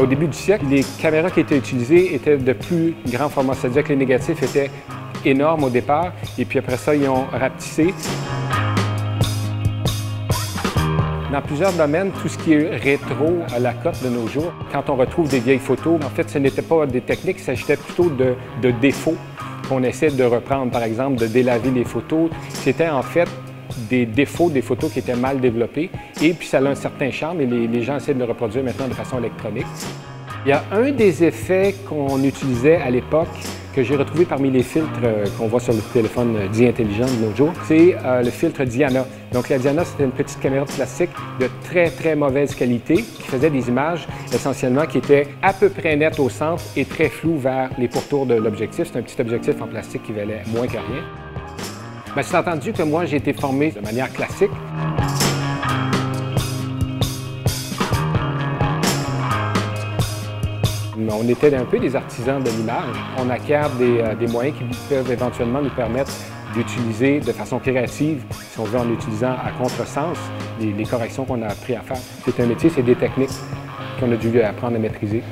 Au début du siècle, les caméras qui étaient utilisées étaient de plus grand format, c'est-à-dire que les négatifs étaient énormes au départ, et puis après ça, ils ont rapetissé. Dans plusieurs domaines, tout ce qui est rétro à la cote de nos jours, quand on retrouve des vieilles photos, en fait, ce n'était pas des techniques, il s'agissait plutôt de défauts qu'on essaie de reprendre, par exemple, de délaver les photos. C'était en fait des défauts des photos qui étaient mal développées, et puis ça a un certain charme, et les gens essaient de le reproduire maintenant de façon électronique. Il y a un des effets qu'on utilisait à l'époque, que j'ai retrouvé parmi les filtres qu'on voit sur le téléphone dit intelligent de nos jours, c'est le filtre Diana. Donc la Diana, c'était une petite caméra de plastique de très mauvaise qualité qui faisait des images essentiellement qui étaient à peu près nettes au centre et très floues vers les pourtours de l'objectif. C'est un petit objectif en plastique qui valait moins que rien. Bien, c'est entendu que moi, j'ai été formé de manière classique. On était un peu des artisans de l'image. On acquiert des moyens qui peuvent éventuellement nous permettre d'utiliser de façon créative, si on veut, en utilisant à contresens les corrections qu'on a appris à faire. C'est un métier, c'est des techniques qu'on a dû apprendre à maîtriser.